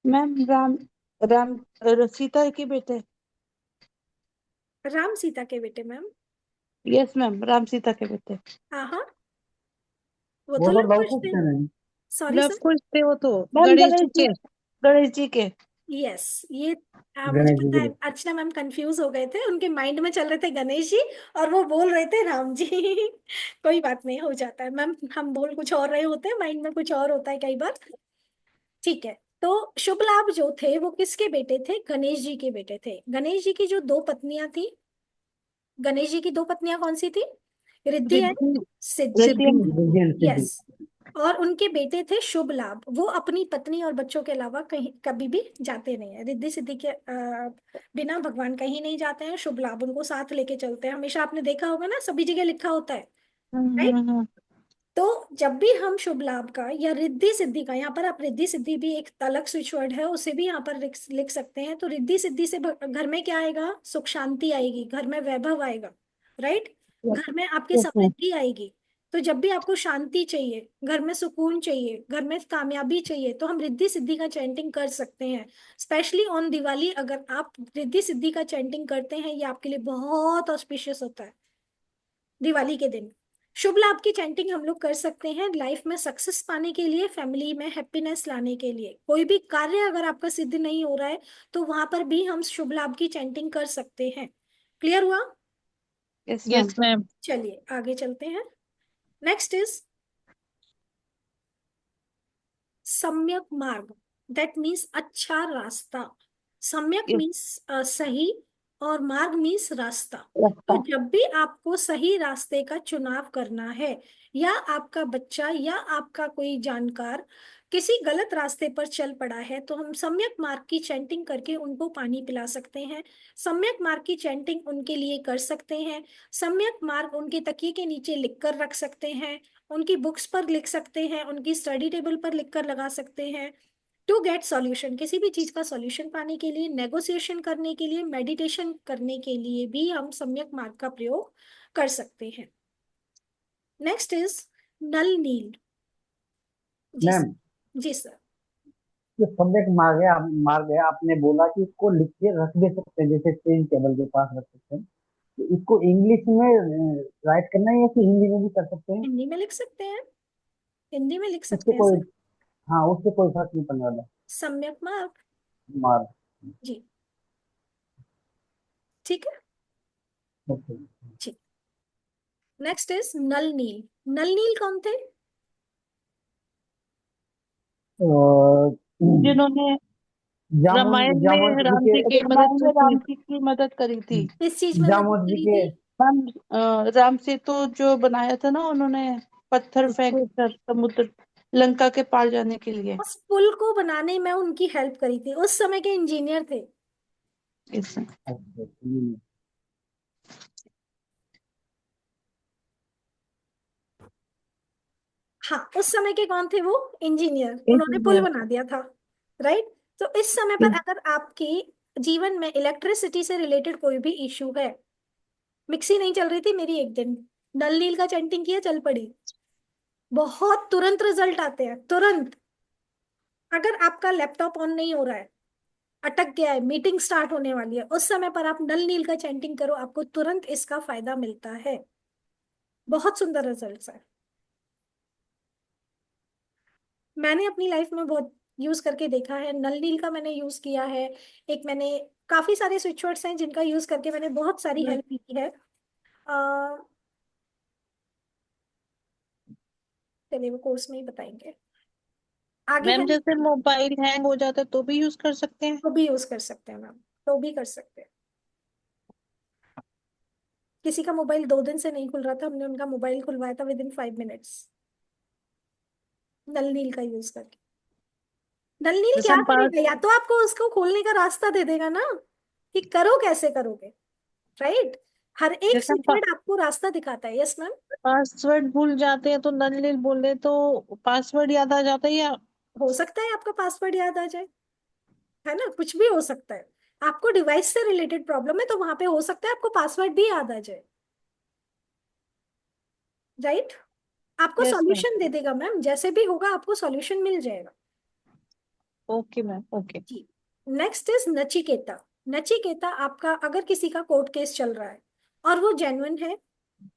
मैम राम, राम सीता के बेटे। राम सीता के बेटे ma'am. Yes ma'am, Ram Sita के बेटे। हाँ हाँ, वो वो तो तो लव लव कुश थे। क्वेश्चन है। Sorry love sir. कुश थे वो तो, मैम गणेश गणेश जी जी। के, गणेश जी के। यस, ये मुझे गणेश जी पता के है, अर्चना मैम कंफ्यूज हो गए थे, उनके माइंड में चल रहे थे गणेश जी और वो बोल रहे थे राम जी। कोई बात नहीं, हो जाता है मैम, हम बोल कुछ और रहे होते हैं, माइंड में कुछ और होता है कई बार। ठीक है, तो शुभ लाभ जो थे वो किसके बेटे थे? गणेश जी के बेटे थे। गणेश जी की जो दो पत्नियां थी, गणेश जी की दो पत्नियां कौन सी थी? Riddhi and Riddhi, Siddhi. Riddhi Riddhi and Siddhi. Yes. और उनके बेटे थे शुभ लाभ। वो अपनी पत्नी और बच्चों के अलावा कहीं कभी भी जाते नहीं है। रिद्धि सिद्धि के बिना भगवान कहीं नहीं जाते हैं। शुभ लाभ उनको साथ लेके चलते हैं हमेशा। आपने देखा होगा ना, सभी जगह लिखा होता है, राइट? हम्म। तो जब भी हम शुभ लाभ का या रिद्धि सिद्धि का, यहाँ पर आप रिद्धि सिद्धि भी एक अलग स्विच वर्ड है, उसे भी यहाँ पर लिख सकते हैं। तो रिद्धि सिद्धि से घर में क्या आएगा? सुख शांति आएगी, घर में वैभव आएगा, राइट? घर में आपकी यस मैम। समृद्धि आएगी। तो जब भी आपको शांति चाहिए, घर में सुकून चाहिए, घर में कामयाबी चाहिए, तो हम रिद्धि सिद्धि का चैंटिंग कर सकते हैं। स्पेशली ऑन दिवाली अगर आप रिद्धि सिद्धि का चैंटिंग करते हैं, ये आपके लिए बहुत ऑस्पिशियस होता है। दिवाली के दिन शुभ लाभ की चैंटिंग हम लोग कर सकते हैं लाइफ में सक्सेस पाने के लिए, फैमिली में हैप्पीनेस लाने के लिए। कोई भी कार्य अगर आपका सिद्ध नहीं हो रहा है तो वहां पर भी हम शुभ लाभ की चैंटिंग कर सकते हैं। क्लियर हुआ? Yes ma'am. Yes ma'am. चलिए आगे चलते हैं। नेक्स्ट इज सम्यक मार्ग। दैट मीन्स अच्छा रास्ता। सम्यक यस। मीन्स सही, और मार्ग मीन्स रास्ता। तो रास्ता। जब भी आपको सही रास्ते का चुनाव करना है, या आपका बच्चा या आपका कोई जानकार किसी गलत रास्ते पर चल पड़ा है, तो हम सम्यक मार्ग की चैंटिंग करके उनको पानी पिला सकते हैं। सम्यक मार्ग की चैंटिंग उनके लिए कर सकते हैं। सम्यक मार्ग उनके तकिए के नीचे लिख कर रख सकते हैं, उनकी बुक्स पर लिख सकते हैं, उनकी स्टडी टेबल पर लिखकर लगा सकते हैं। टू गेट सॉल्यूशन, किसी भी चीज का सॉल्यूशन पाने के लिए, नेगोशिएशन करने के लिए, मेडिटेशन करने के लिए भी हम सम्यक मार्ग का प्रयोग कर सकते हैं। Next is Nal Neel. जी मैम जी सर। ये सम्यक मार्ग है, आपने बोला कि इसको लिख के रख दे सकते हैं, जैसे ट्रेन टेबल के पास रख सकते हैं। तो इसको इंग्लिश में राइट करना है या फिर हिंदी में भी कर सकते हैं? हिंदी में लिख सकते हैं, हिंदी में लिख उससे सकते हैं कोई, सर। हाँ उससे कोई फर्क नहीं पड़ने वाला। सम्यक मार्ग। मार्ग। जी, ठीक है ओके। जी। Next is Nal Neel. नल नील कौन थे? जिन्होंने रामायण में जामुन जी राम के, जी की मदद रामायण की में थी। राम जी की मदद करी थी। किस चीज में मदद जामुन जी करी के। थी? मैम, राम सेतु जो बनाया था ना उन्होंने, पत्थर फेंक उसको कर समुद्र, लंका के पार जाने के लिए। उस पुल को बनाने में उनकी हेल्प करी थी, उस समय के इंजीनियर थे। इस अच्छा, सुनिए। हाँ, उस समय के कौन थे वो? इंजीनियर, उन्होंने पुल इंजीनियर। बना दिया था, राइट? तो इस समय पर अगर आपके जीवन में इलेक्ट्रिसिटी से रिलेटेड कोई भी इश्यू है, मिक्सी नहीं चल रही थी मेरी एक दिन, नल नील का चैंटिंग किया, चल पड़ी, बहुत तुरंत रिजल्ट आते हैं, तुरंत। अगर आपका लैपटॉप ऑन नहीं हो रहा है, अटक गया है, मीटिंग स्टार्ट होने वाली है, उस समय पर आप नल नील का चैंटिंग करो, आपको तुरंत इसका फायदा मिलता है। बहुत सुंदर रिजल्ट्स है। मैंने अपनी लाइफ में बहुत यूज करके देखा है। नल नील का मैंने यूज किया है। एक मैंने काफी सारे स्विच वर्ड्स हैं जिनका यूज करके मैंने बहुत सारी हेल्प की है। अ, चलिए वो कोर्स में ही बताएंगे। आगे है, मैम जैसे मोबाइल हैंग हो जाता है तो भी यूज कर सकते हैं। तो भी यूज कर सकते हैं मैम, तो भी कर सकते हैं। किसी का मोबाइल 2 दिन से नहीं खुल रहा था, हमने उनका मोबाइल खुलवाया था विद इन 5 मिनट्स, नल नील का यूज करके। नल नील जैसे क्या हम पास, करेगा? या तो आपको उसको खोलने का रास्ता दे देगा ना, कि करो, कैसे करोगे, राइट? हर एक जैसे हम स्विच वर्ड आपको रास्ता दिखाता है। Yes ma'am. पासवर्ड भूल जाते हैं तो नलिल बोले तो पासवर्ड याद आ जाता है, या हो सकता है आपका पासवर्ड याद आ जाए, है ना, कुछ भी हो सकता है। आपको डिवाइस से रिलेटेड प्रॉब्लम है तो वहां पे हो सकता है आपको पासवर्ड भी याद आ जाए, राइट? आपको यस मैम। सॉल्यूशन दे देगा मैम, जैसे भी होगा आपको सॉल्यूशन मिल जाएगा। Okay ma'am, okay. जी। Next is Nachiketa. नचिकेता आपका, अगर किसी का कोर्ट केस चल रहा है और वो जेन्युइन है,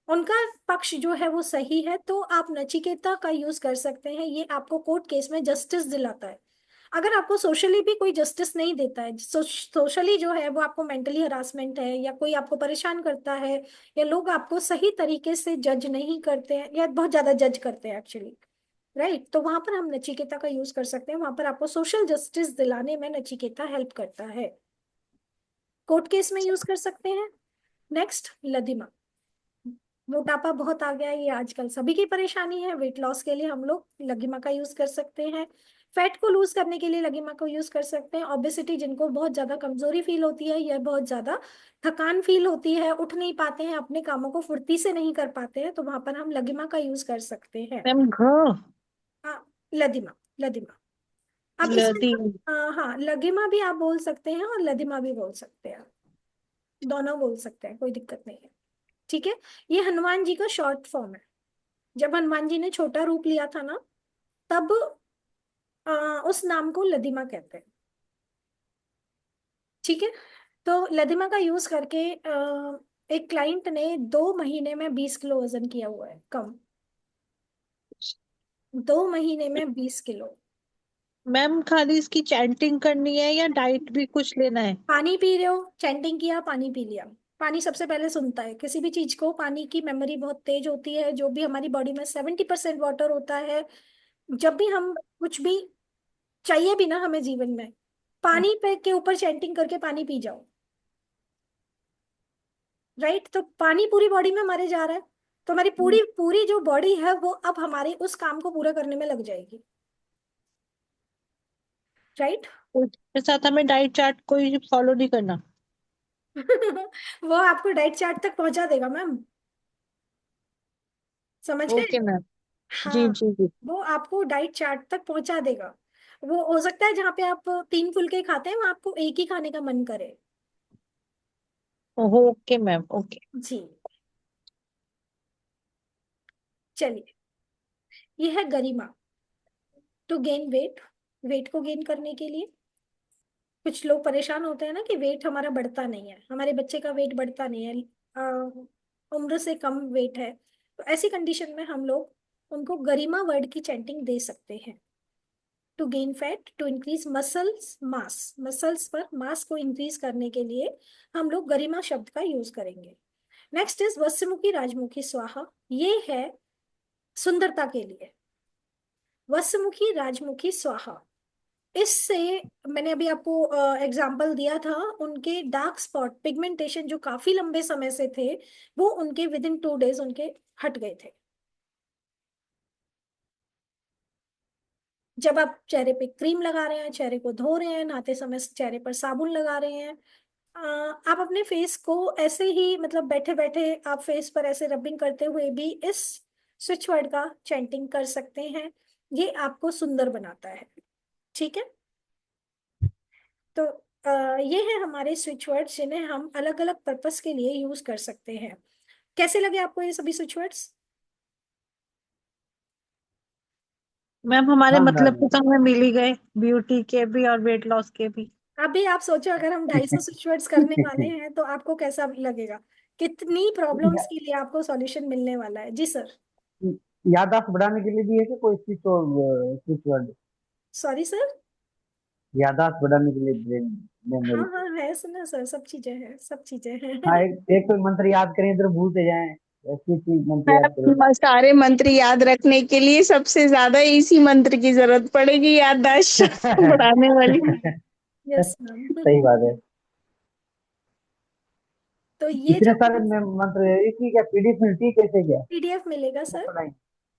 उनका पक्ष जो है वो सही है, तो आप नचिकेता का यूज कर सकते हैं। ये आपको कोर्ट केस में जस्टिस दिलाता है। अगर आपको सोशली भी कोई जस्टिस नहीं देता है, सोशली जो है वो आपको मेंटली हरासमेंट है, या कोई आपको परेशान करता है, या लोग आपको सही तरीके से जज नहीं करते हैं, या बहुत ज्यादा जज करते हैं एक्चुअली, राइट, तो वहां पर हम नचिकेता का यूज कर सकते हैं। वहां पर आपको सोशल जस्टिस दिलाने में नचिकेता हेल्प करता है। कोर्ट केस में यूज कर सकते हैं। नेक्स्ट, लदिमा। मोटापा बहुत आ गया है, ये आजकल सभी की परेशानी है। वेट लॉस के लिए हम लोग लगिमा का यूज कर सकते हैं। फैट को लूज करने के लिए लगिमा को यूज कर सकते हैं। ओबेसिटी, जिनको बहुत ज्यादा कमजोरी फील होती है या बहुत ज्यादा थकान फील होती है, उठ नहीं पाते हैं, अपने कामों को फुर्ती से नहीं कर पाते हैं, तो वहां पर हम लगिमा का यूज कर सकते हैं। मैम हाँ, लदिमा, लदिमा। अब इसमें लदी। हाँ, लगिमा भी आप बोल सकते हैं और लदिमा भी बोल सकते हैं, दोनों बोल सकते हैं, कोई दिक्कत नहीं है। ठीक है। ये हनुमान जी का शॉर्ट फॉर्म है। जब हनुमान जी ने छोटा रूप लिया था ना, तब अ, उस नाम को लदिमा कहते हैं। ठीक है। तो लदिमा का यूज करके एक क्लाइंट ने 2 महीने में 20 किलो वजन किया हुआ है कम। 2 महीने में 20 किलो। मैम खाली इसकी चैंटिंग करनी है या डाइट भी कुछ लेना है? पानी पी रहे हो, चैंटिंग किया, पानी पी लिया। पानी सबसे पहले सुनता है किसी भी चीज को। पानी की मेमोरी बहुत तेज होती है। जो भी हमारी बॉडी में 70% वाटर होता है। जब भी हम कुछ भी चाहिए भी ना हमें जीवन में, पानी पे के ऊपर चैंटिंग करके पानी पी जाओ, राइट। तो पानी पूरी बॉडी में हमारे जा रहा है, तो हमारी पूरी पूरी जो बॉडी है वो अब हमारे उस काम को पूरा करने में लग जाएगी, राइट। उसके साथ हमें डाइट चार्ट कोई फॉलो नहीं करना? वो आपको डाइट चार्ट तक पहुंचा देगा मैम, समझ गए। Okay ma'am. जी हाँ, जी जी। वो आपको डाइट चार्ट तक पहुंचा देगा। वो हो सकता है जहाँ पे आप 3 फुलके खाते हैं, वहाँ आपको एक ही खाने का मन करे। Okay ma'am okay. जी। चलिए, ये है Garima. To gain weight, weight को गेन करने के लिए कुछ लोग परेशान होते हैं ना कि वेट हमारा बढ़ता नहीं है, हमारे बच्चे का वेट बढ़ता नहीं है, उम्र से कम वेट है। तो ऐसी कंडीशन में हम लोग उनको गरिमा वर्ड की चैंटिंग दे सकते हैं। To gain fat, to increase muscles mass, muscles पर मास को इंक्रीज करने के लिए हम लोग गरिमा शब्द का यूज करेंगे। नेक्स्ट इज वस्मुखी राजमुखी स्वाहा। ये है सुंदरता के लिए। वस्मुखी राजमुखी स्वाहा, इससे मैंने अभी आपको एग्जाम्पल दिया था। उनके डार्क स्पॉट पिगमेंटेशन जो काफी लंबे समय से थे, वो उनके विद इन 2 डेज उनके हट गए थे। जब आप चेहरे पे क्रीम लगा रहे हैं, चेहरे को धो रहे हैं, नहाते समय चेहरे पर साबुन लगा रहे हैं, आप अपने फेस को ऐसे ही मतलब बैठे बैठे आप फेस पर ऐसे रबिंग करते हुए भी इस स्विच वर्ड का चैंटिंग कर सकते हैं। ये आपको सुंदर बनाता है। ठीक है। तो ये है हमारे स्विच वर्ड्स, जिन्हें हम अलग अलग पर्पस के लिए यूज कर सकते हैं। कैसे लगे आपको ये सभी स्विच वर्ड्स? मैम हमारे शानदार मतलब के तो हमें मिल ही गए, ब्यूटी के भी और वेट लॉस के भी। अभी आप सोचो, अगर हम 250 स्विच वर्ड्स करने वाले हैं तो आपको कैसा लगेगा? कितनी प्रॉब्लम्स के लिए आपको सॉल्यूशन मिलने वाला है। जी सर। याददाश्त बढ़ाने के लिए भी है कि कोई स्विच और स्विच वर्ड? Sorry sir. याददाश्त बढ़ाने के लिए ब्रेन हाँ मेमोरी। हाँ, है सुना सर, सब चीजें हैं, सब चीजें हाँ, हैं। एक कोई मंत्र याद करें इधर भूलते जाएं, ऐसी चीज मंत्र याद करें। सारे मंत्र याद रखने के लिए सबसे ज्यादा इसी मंत्र की जरूरत पड़ेगी, याददाश्त बढ़ाने वाली। Yes ma'am. सही बात है। तो ये इतने जो सारे मंत्र, इसकी क्या पीडीएफ मिलती है कैसे, क्या पीडीएफ मिलेगा वो सर। पढ़ाई?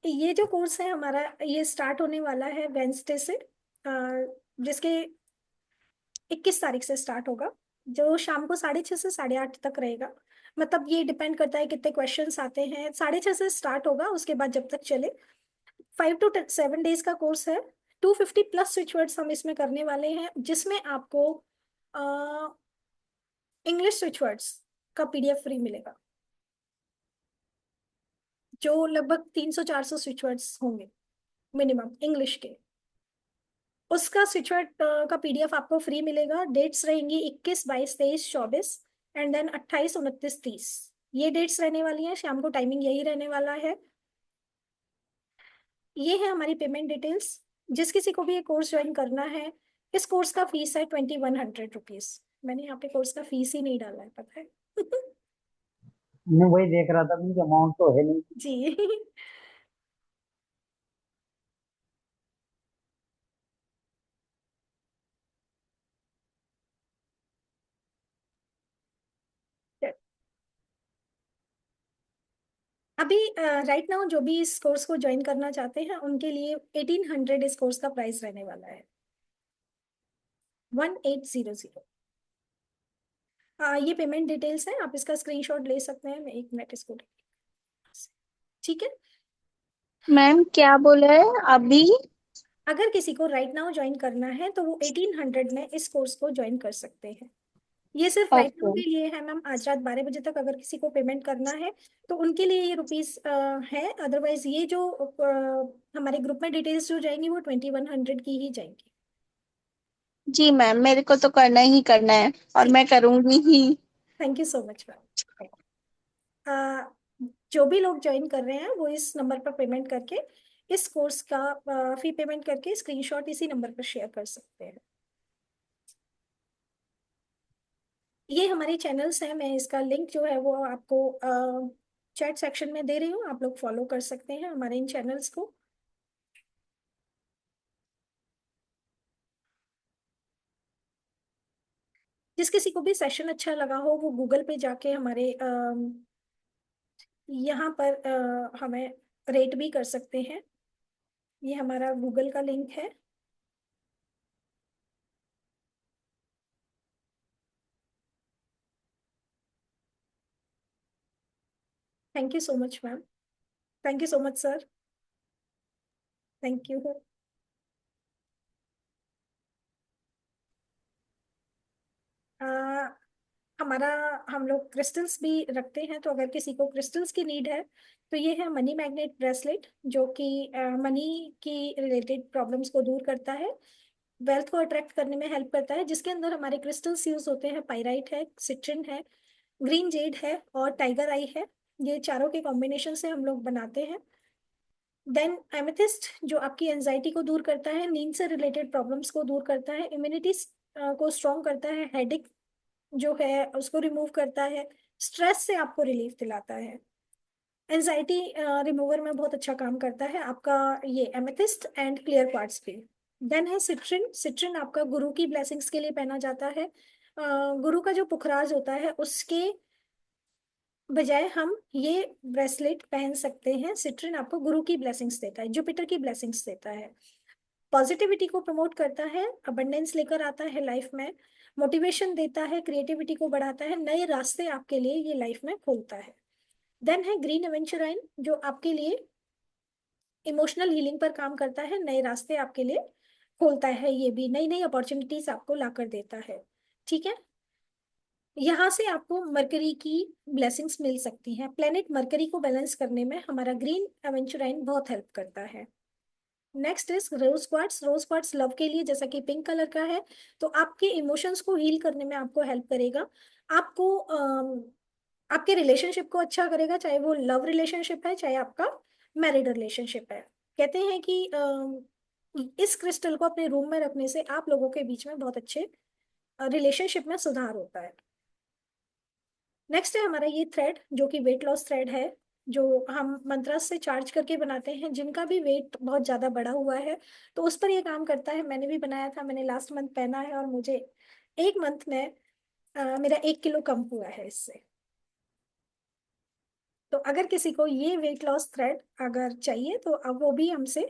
ये जो कोर्स है हमारा, ये स्टार्ट होने वाला है वेंसडे से, जिसके 21 तारीख से स्टार्ट होगा, जो शाम को 6:30 से 8:30 तक रहेगा। मतलब ये डिपेंड करता है कितने क्वेश्चंस आते हैं। 6:30 से स्टार्ट होगा, उसके बाद जब तक चले। 5 to 7 डेज का कोर्स है। 250+ स्विच वर्ड्स हम इसमें करने वाले हैं, जिसमें आपको इंग्लिश स्विच वर्ड्स का पीडीएफ फ्री मिलेगा, जो लगभग 300-400 स्विच वर्ड्स होंगे मिनिमम इंग्लिश के। उसका स्विच वर्ड का पीडीएफ आपको फ्री मिलेगा। डेट्स रहेंगी 21, 22, 23, 24, एंड देन 28, 29, 30। ये डेट्स रहने वाली हैं, शाम को टाइमिंग यही रहने वाला है। ये है हमारी पेमेंट डिटेल्स। जिस किसी को भी ये कोर्स ज्वाइन करना है, इस कोर्स का फीस है 2100 रुपीज। मैंने यहाँ पे कोर्स का फीस ही नहीं डाला है, पता है। मैं वही देख रहा था, मुझे अमाउंट तो है नहीं। जी। अभी राइट नाउ जो भी इस कोर्स को ज्वाइन करना चाहते हैं उनके लिए 1800 इस कोर्स का प्राइस रहने वाला है। 1800। ये पेमेंट डिटेल्स है, आप इसका स्क्रीनशॉट ले सकते हैं। मैं 1 मिनट इसको ठीक है। मैम क्या बोला है अभी? अगर किसी को राइट नाउ ज्वाइन करना है तो वो 1800 में इस कोर्स को ज्वाइन कर सकते हैं। ये सिर्फ राइट नाउ ओके। के लिए है मैम, आज रात 12 बजे तक अगर किसी को पेमेंट करना है तो उनके लिए ये रुपीस है। अदरवाइज ये जो हमारे ग्रुप में डिटेल्स जो जाएंगी वो 2100 की ही जाएंगी। जी मैम, मेरे को तो करना ही करना है और ठीक। मैं करूंगी ही। Thank you so much ma'am. जो भी लोग ज्वाइन कर रहे हैं वो इस नंबर पर पेमेंट करके, इस कोर्स का फी पेमेंट करके स्क्रीनशॉट इसी नंबर पर शेयर कर सकते हैं। ये हमारे चैनल्स हैं, मैं इसका लिंक जो है वो आपको चैट सेक्शन में दे रही हूँ, आप लोग फॉलो कर सकते हैं हमारे इन चैनल्स को। जिस किसी को भी सेशन अच्छा लगा हो वो गूगल पे जाके हमारे यहाँ पर हमें रेट भी कर सकते हैं। ये हमारा गूगल का लिंक है। Thank you so much ma'am. Thank you so much sir. Thank you. हमारा हम लोग क्रिस्टल्स भी रखते हैं, तो अगर किसी को क्रिस्टल्स की नीड है तो ये है मनी मैग्नेट ब्रेसलेट, जो कि मनी की रिलेटेड प्रॉब्लम्स को दूर करता है, वेल्थ को अट्रैक्ट करने में हेल्प करता है। जिसके अंदर हमारे क्रिस्टल्स यूज होते हैं, पाइराइट है, सिट्रिन है, ग्रीन जेड है और टाइगर आई है। ये चारों के कॉम्बिनेशन से हम लोग बनाते हैं। देन एमेथिस्ट जो आपकी एंजाइटी को दूर करता है, नींद से रिलेटेड प्रॉब्लम्स को दूर करता है, इम्यूनिटी को स्ट्रॉन्ग करता है, हेडेक जो है उसको रिमूव करता है, स्ट्रेस से आपको रिलीफ दिलाता है, एंजाइटी रिमूवर में बहुत अच्छा काम करता है आपका ये एमेथिस्ट एंड क्लियर क्वार्ट्ज भी। देन है सिट्रिन। सिट्रिन आपका गुरु की ब्लेसिंग्स के लिए पहना जाता है। गुरु का जो पुखराज होता है उसके बजाय हम ये ब्रेसलेट पहन सकते हैं। सिट्रिन आपको गुरु की ब्लेसिंग्स देता है, जुपिटर की ब्लेसिंग्स देता है, पॉजिटिविटी को प्रमोट करता है, अबंडेंस लेकर आता है लाइफ में, मोटिवेशन देता है, क्रिएटिविटी को बढ़ाता है, नए रास्ते आपके लिए ये लाइफ में खोलता है। देन है ग्रीन एवेंचुराइन जो आपके लिए इमोशनल हीलिंग पर काम करता है, नए रास्ते आपके लिए खोलता है, ये भी नई नई अपॉर्चुनिटीज आपको लाकर देता है। ठीक है। यहाँ से आपको मरकरी की ब्लेसिंग्स मिल सकती हैं। प्लेनेट मरकरी को बैलेंस करने में हमारा ग्रीन एवेंचुराइन बहुत हेल्प करता है। Next is rose quartz. Rose quartz love के लिए, जैसा कि पिंक कलर का है, तो आपके इमोशंस को हील करने में आपको हेल्प करेगा। आपको आपके रिलेशनशिप को अच्छा करेगा, चाहे वो लव रिलेशनशिप है चाहे आपका मैरिड रिलेशनशिप है। कहते हैं कि इस क्रिस्टल को अपने रूम में रखने से आप लोगों के बीच में बहुत अच्छे रिलेशनशिप में सुधार होता है। नेक्स्ट है हमारा ये थ्रेड जो कि वेट लॉस थ्रेड है, जो हम मंत्रास से चार्ज करके बनाते हैं। जिनका भी वेट बहुत ज्यादा बढ़ा हुआ है तो उस पर ये काम करता है। मैंने भी बनाया था, मैंने लास्ट मंथ पहना है और मुझे 1 मंथ में मेरा 1 किलो कम हुआ है इससे। तो अगर किसी को ये वेट लॉस थ्रेड अगर चाहिए तो अब वो भी हमसे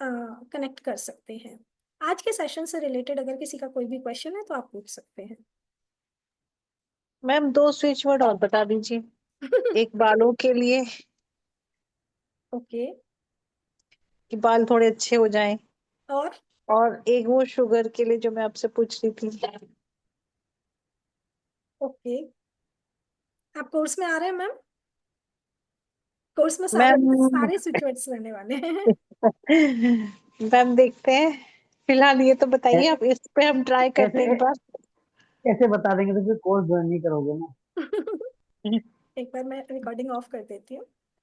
कनेक्ट कर सकते हैं। आज के सेशन से रिलेटेड अगर किसी का कोई भी क्वेश्चन है तो आप पूछ सकते हैं। मैम 2 स्विच वर्ड और बता दीजिए। एक बालों के लिए ओके। कि बाल थोड़े अच्छे हो जाएं, और और एक वो शुगर के लिए जो मैं आपसे पूछ रही थी। ओके, आप कोर्स में आ रहे हैं मैम? कोर्स में सारे मैम सारे स्विच वर्ड्स रहने वाले हैं। मैम देखते हैं, फिलहाल ये तो बताइए, ऐ- आप इस पे हम ट्राई करते हैं ऐसे एक बार। ऐसे बता देंगे तो फिर कोर्स ज्वाइन नहीं करोगे ना। एक बार मैं रिकॉर्डिंग ऑफ कर देती हूँ।